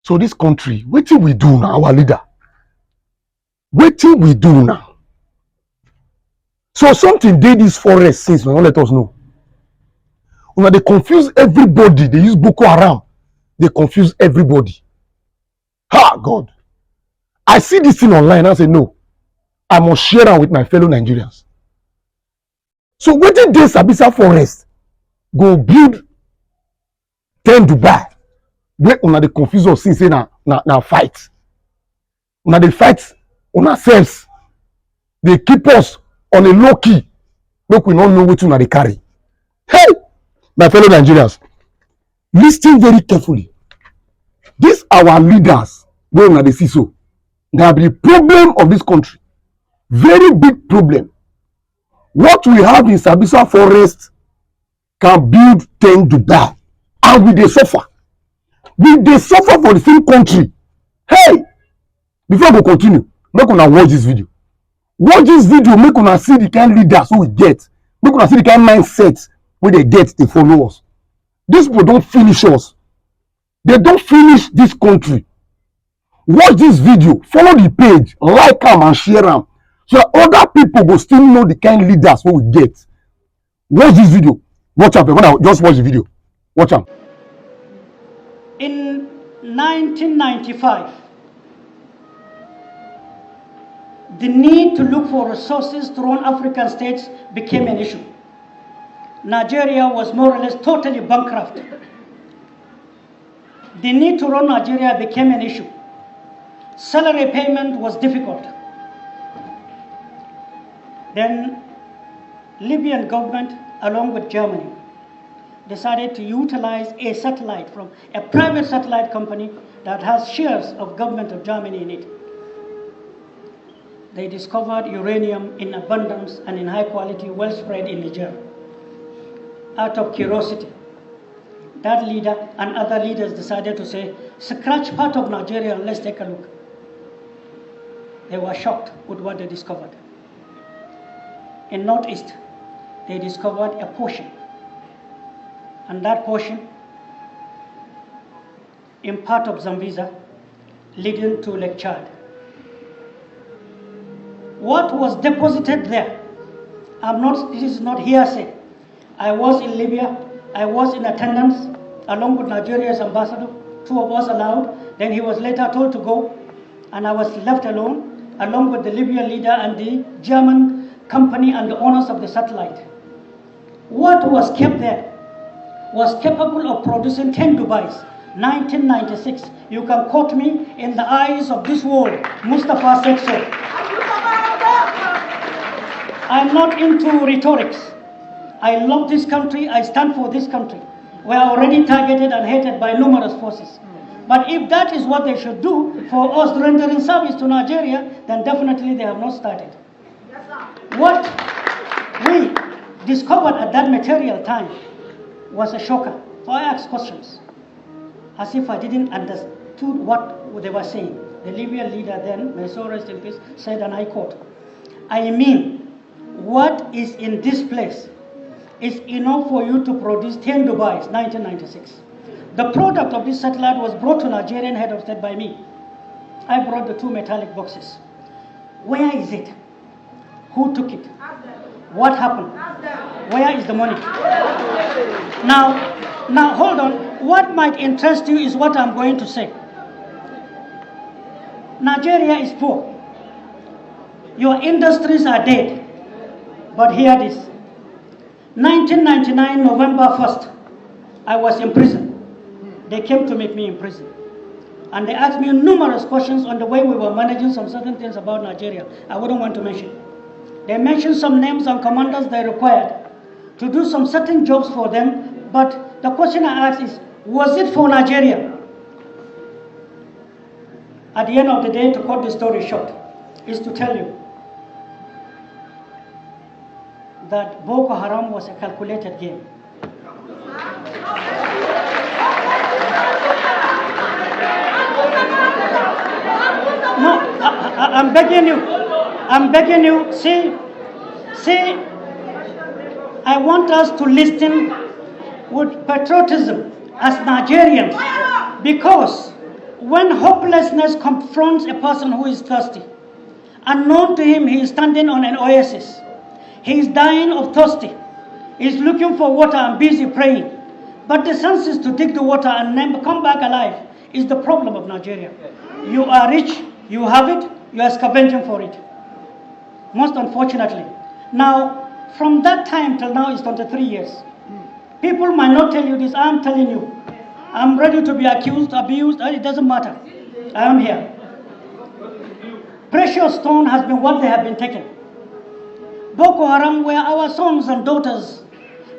So this country, what do we do now, our leader? What do we do now? So something did this forest since, don't let us know. When they confuse everybody, they use Boko Haram. They confuse everybody. Ha, God. I see this thing online and I say, no, I must share it with my fellow Nigerians. So waiting this Sabisa forest, go build 10 Dubai. Where una the confuse us since say na fight. Una they fight on ourselves. They keep us on a low key. Make we not know what una they carry. Hey, my fellow Nigerians, listen very carefully. These our leaders, where una they see so. They have the problem of this country. Very big problem. What we have in Sabisa forest can build 10 Dubai. And we they suffer. We they suffer for the same country. Hey! Before we continue, make una watch this video. Watch this video, make una see the kind of leaders who we get. Make una see the kind of mindset where they get, they follow us. These people don't finish us. They don't finish this country. Watch this video, follow the page, like them and share them. So that other people will still know the kind of leaders who we get. Watch this video. Watch out. Just watch the video. Watch out. In 1995, the need to look for resources to run African states became an issue. Nigeria was more or less totally bankrupt. The need to run Nigeria became an issue. Salary payment was difficult. Then Libyan government, along with Germany, decided to utilize a satellite from a private satellite company that has shares of government of Germany in it. They discovered uranium in abundance and in high quality, well spread in Niger. Out of curiosity, that leader and other leaders decided to say, scratch part of Nigeria and let's take a look. They were shocked with what they discovered. In Northeast, they discovered a portion. And that portion, in part of Zambeza, leading to Lake Chad. What was deposited there, this is not hearsay. I was in Libya, I was in attendance, along with Nigeria's ambassador, 2 of us allowed. Then he was later told to go, and I was left alone, along with the Libyan leader and the German company and the owners of the satellite. What was kept there was capable of producing 10 Dubais, 1996. You can quote me in the eyes of this world. Mustafa said so. I'm not into rhetorics. I love this country, I stand for this country. We are already targeted and hated by numerous forces. But if that is what they should do for us rendering service to Nigeria, then definitely they have not started. What we discovered at that material time was a shocker. So I asked questions, as if I didn't understood what they were saying. The Libyan leader then, may so rest in peace, said, and I quote, I mean, what is in this place is enough for you to produce 10 Dubais, 1996. The product of this satellite was brought to Nigerian head of state by me. I brought the 2 metallic boxes. Where is it? Who took it? What happened? Where is the money? Now hold on. What might interest you is what I'm going to say. Nigeria is poor. Your industries are dead. But hear this. 1999, November 1st, I was in prison. They came to meet me in prison. And they asked me numerous questions on the way we were managing some certain things about Nigeria. I wouldn't want to mention. They mentioned some names and commanders they required to do some certain jobs for them. But the question I asked is, was it for Nigeria? At the end of the day, to cut the story short, is to tell you that Boko Haram was a calculated game. No, I'm begging you, see, I want us to listen with patriotism as Nigerians, because When hopelessness confronts a person who is thirsty, unknown to him, he is standing on an oasis. He is dying of thirsty. He is looking for water and busy praying. But the senses to dig the water and then come back alive is the problem of Nigeria. You are rich, you have it, you are scavenging for it. Most unfortunately. Now, from that time till now is 23 years. People might not tell you this, I am telling you. I'm ready to be accused, abused, it doesn't matter. I am here. Precious stone has been what they have been taken. Boko Haram were our sons and daughters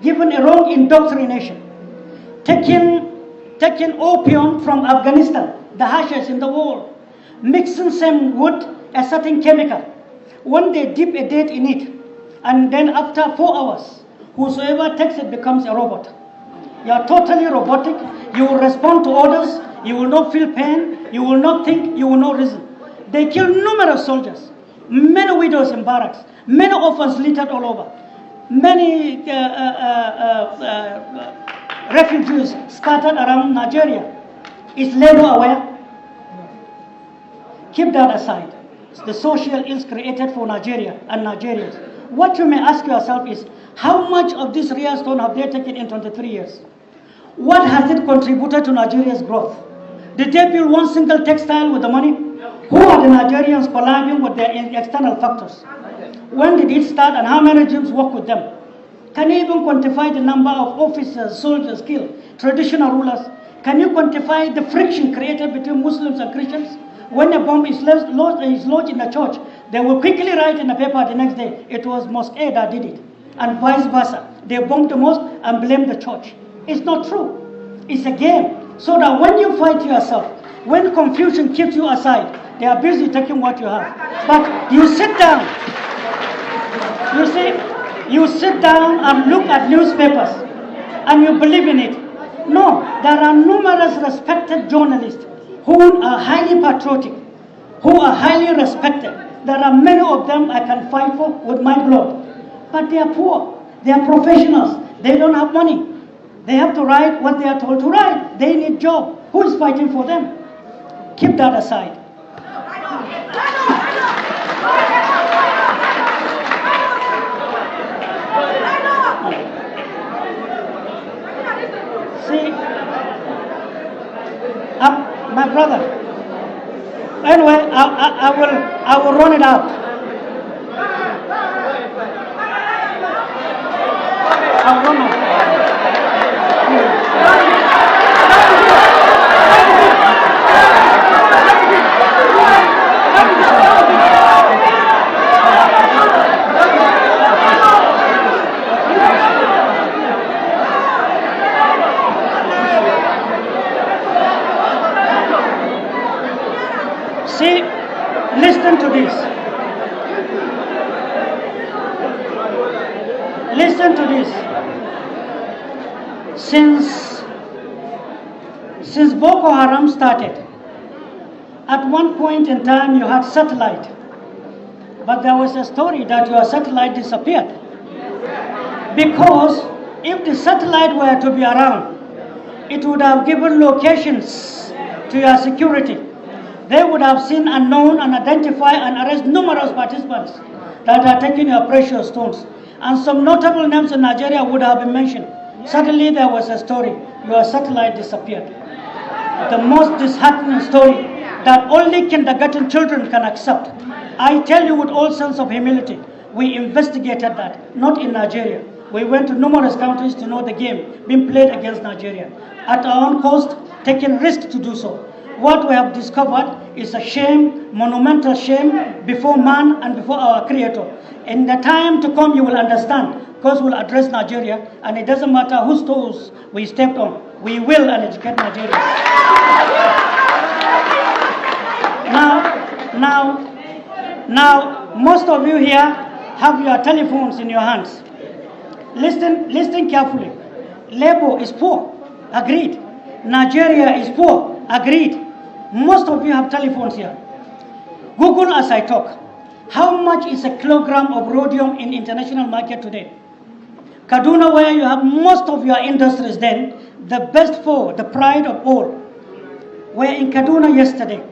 given a wrong indoctrination. Taking opium from Afghanistan, the hashish in the world, mixing same wood, a certain chemical. When they dip a date in it, and then after 4 hours, whosoever takes it becomes a robot. You are totally robotic. You will respond to orders. You will not feel pain. You will not think. You will not reason. They kill numerous soldiers, many widows in barracks, many orphans littered all over, many refugees scattered around Nigeria. Is Labour aware? Keep that aside. It's the social ills created for Nigeria and Nigerians. What you may ask yourself is, how much of this real stone have they taken in 23 years? What has it contributed to Nigeria's growth? Did they build one single textile with the money? Who are the Nigerians colliding with their external factors? When did it start and how many regimes work with them? Can you even quantify the number of officers, soldiers killed, traditional rulers? Can you quantify the friction created between Muslims and Christians? When a bomb is lodged in a church, they will quickly write in the paper the next day, it was Mosque A that did it, and vice versa. They bomb the mosque and blame the church. It's not true. It's a game. So that when you fight yourself, when confusion keeps you aside, they are busy taking what you have. But you sit down. You see, you sit down and look at newspapers and you believe in it. No, there are numerous respected journalists who are highly patriotic, who are highly respected. There are many of them I can fight for with my blood. But they are poor. They are professionals. They don't have money. They have to write what they are told to write. They need job. Who is fighting for them? Keep that aside. See, my brother. Anyway, I will run it out. I'll run out. See, listen to this. Listen to this. Since Boko Haram started, at one point in time you had satellite, but there was a story that your satellite disappeared. Because if the satellite were to be around, it would have given locations to your security. They would have seen and known and identify and arrest numerous participants that are taking your precious stones. And some notable names in Nigeria would have been mentioned. Suddenly there was a story, your satellite disappeared. The most disheartening story that only kindergarten children can accept. I tell you with all sense of humility, we investigated that, not in Nigeria. We went to numerous countries to know the game being played against Nigeria. At our own cost, taking risks to do so. What we have discovered is a shame, monumental shame before man and before our Creator. In the time to come, you will understand, because we'll address Nigeria, and it doesn't matter whose toes we stepped on. We will educate Nigeria. Now, most of you here have your telephones in your hands. Listen carefully. Labour is poor, agreed. Nigeria is poor, agreed. Most of you have telephones here. Google as I talk. How much is a kilogram of rhodium in international market today? Kaduna, where you have most of your industries then, the best four, the pride of all. were in Kaduna yesterday.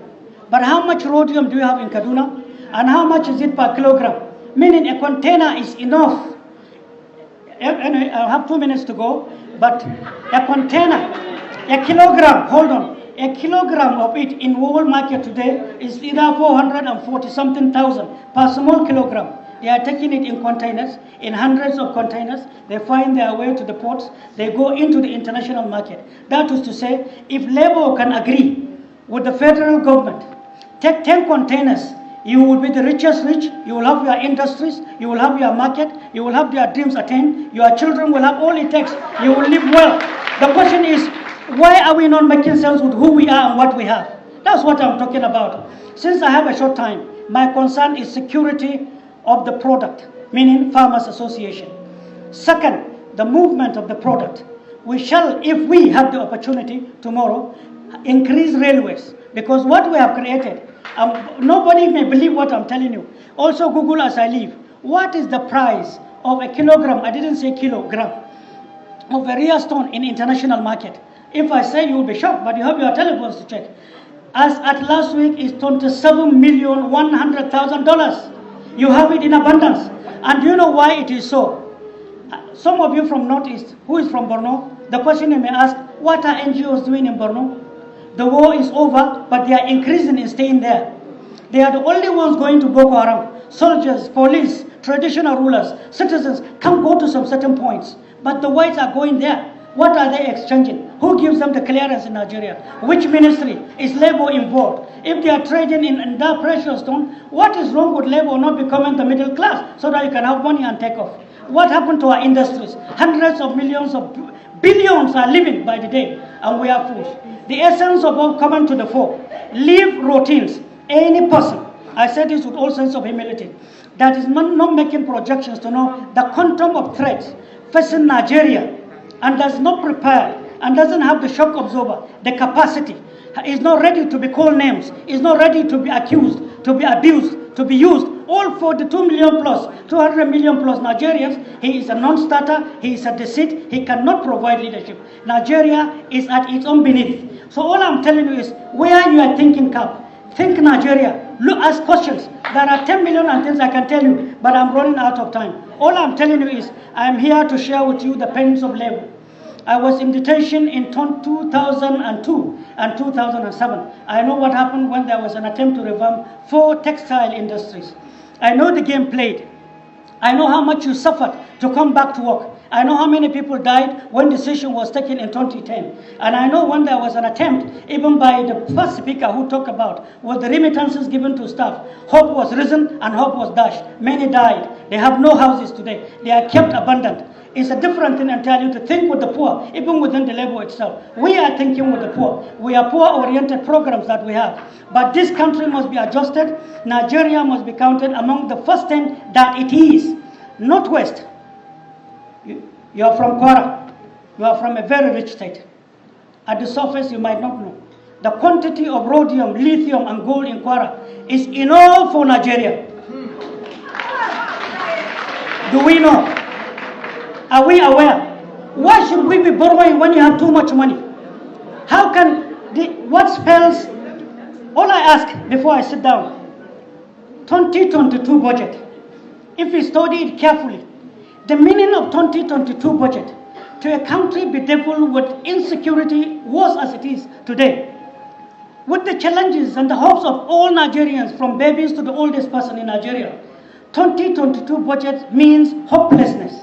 But how much rhodium do you have in Kaduna? And how much is it per kilogram? Meaning a container is enough. Anyway, I have 2 minutes to go, but a container, a kilogram, hold on, a kilogram of it in world market today is either 440 something thousand per small kilogram. They are taking it in containers, in hundreds of containers. They find their way to the ports. They go into the international market. That is to say, if Labour can agree with the federal government, take 10 containers, you will be the richest rich, you will have your industries, you will have your market, you will have your dreams attained, your children will have all it takes, you will live well. The question is, why are we not making sense with who we are and what we have? That's what I'm talking about. Since I have a short time, my concern is security of the product, meaning Farmers Association. Second, the movement of the product. We shall, if we have the opportunity tomorrow, increase railways, because what we have created, nobody may believe what I'm telling you. Also Google as I leave. What is the price of a kilogram, I didn't say kilogram, of a rare stone in international market? If I say, you will be shocked, but you have your telephones to check. As at last week is $27,100,000. You have it in abundance. And do you know why it is so? Some of you from Northeast, who is from Borno, the question you may ask, what are NGOs doing in Borno? The war is over, but they are increasing in staying there. They are the only ones going to Boko Haram. Soldiers, police, traditional rulers, citizens can go to some certain points, but the whites are going there. What are they exchanging? Who gives them the clearance in Nigeria? Which ministry? Is Labour involved? If they are trading in that precious stone, what is wrong with Labour not becoming the middle class so that you can have money and take off? What happened to our industries? Hundreds of millions of billions are living by the day, and we are fools. The essence of all coming to the fore. Leave routines. Any person, I say this with all sense of humility, that is not making projections to know the quantum of threats facing Nigeria and does not prepare and doesn't have the shock absorber, the capacity, is not ready to be called names, is not ready to be accused, to be abused, to be used, all for the 2 million plus, 200 million plus Nigerians. He is a non-starter, he is a deceit, he cannot provide leadership. Nigeria is at its own beneath. So all I'm telling you is, where you are thinking cap, think Nigeria, look, ask questions. There are 10 million and things I can tell you, but I'm running out of time. All I'm telling you is, I'm here to share with you the pains of labor. I was in detention in 2002 and 2007. I know what happened when there was an attempt to revamp 4 textile industries. I know the game played. I know how much you suffered to come back to work. I know how many people died when the decision was taken in 2010. And I know when there was an attempt, even by the first speaker who talked about, was the remittances given to staff. Hope was risen and hope was dashed. Many died. They have no houses today. They are kept abandoned. It's a different thing entirely to think with the poor, even within the labor itself. We are thinking with the poor. We are poor-oriented programs that we have. But this country must be adjusted. Nigeria must be counted among the first 10 that it is. Northwest. You are from Kwara. You are from a very rich state. At the surface, you might not know. The quantity of rhodium, lithium, and gold in Kwara is enough for Nigeria. Do we know? Are we aware? Why should we be borrowing when you have too much money? How can what spells? All I ask before I sit down, 2022 budget, if we study it carefully, the meaning of 2022 budget to a country bedeviled with insecurity, worse as it is today, with the challenges and the hopes of all Nigerians, from babies to the oldest person in Nigeria, 2022 budget means hopelessness.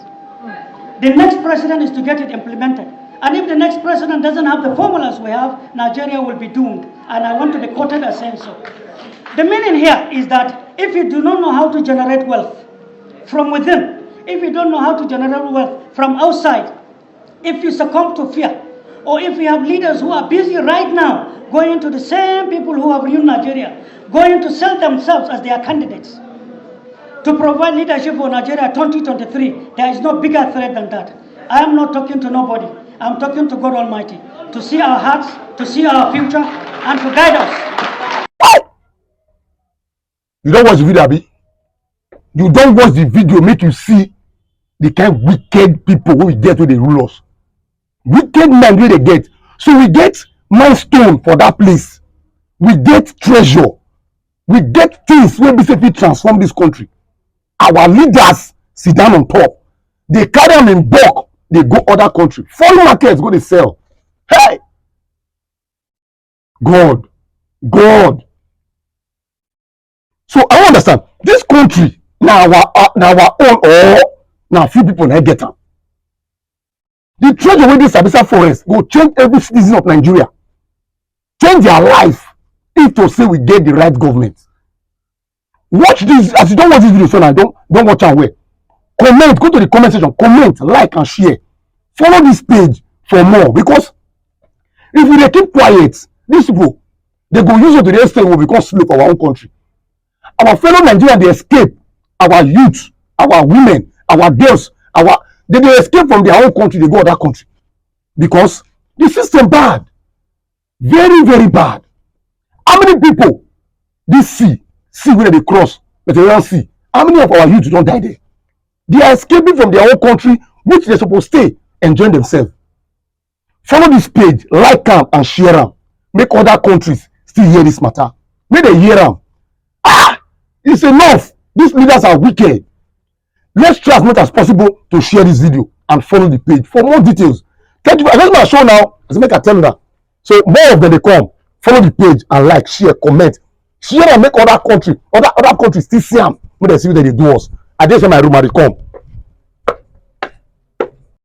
The next president is to get it implemented. And if the next president doesn't have the formulas we have, Nigeria will be doomed. And I want to be quoted as saying so. The meaning here is that if you do not know how to generate wealth from within, if you don't know how to generate wealth from outside, if you succumb to fear, or if you have leaders who are busy right now going to the same people who have ruined Nigeria, going to sell themselves as their candidates to provide leadership for Nigeria 2023, there is no bigger threat than that. I am not talking to nobody. I'm talking to God Almighty to see our hearts, to see our future, and to guide us. You don't watch the video, Abi? You don't watch the video, make you see the kind of wicked people who we get when they rule us. Wicked men wey they get. So we get milestone for that place. We get treasure. We get things wey be say fit transform this country. Our leaders sit down on top. They carry am in bulk. They go other country. Foreign markets go dey sell. Hey! God. So I understand. This country na our own or na few people na get am. The treasure wey dey Sambisa forest go change every citizen of Nigeria. Change their life if to say we get the right government. Watch this. As you don't watch this video, so now don't watch am well. Comment, go to the comment section, comment, like and share. Follow this page for more, because if we dey keep quiet, these people they go use it to the extent we become slave for our own country. Our fellow Nigerians they escape, our youth, our women, our girls, they escape from their own country, they go other country because the system bad, very very bad. How many people this sea where they cross Mediterranean Sea? How many of our youth don't die there? They are escaping from their own country, which they're supposed to stay enjoying themselves. Follow this page, like am and share am. Make other countries still hear this matter. Make they hear am. It's enough. These leaders are wicked. Let's try as much as possible to share this video and follow the page for more details. Thank you. That's my show now. As make I tell you that. So more of them they come. Follow the page and like, share, comment, share and make other countries still see them when they see what they do us. I just say my room and they come.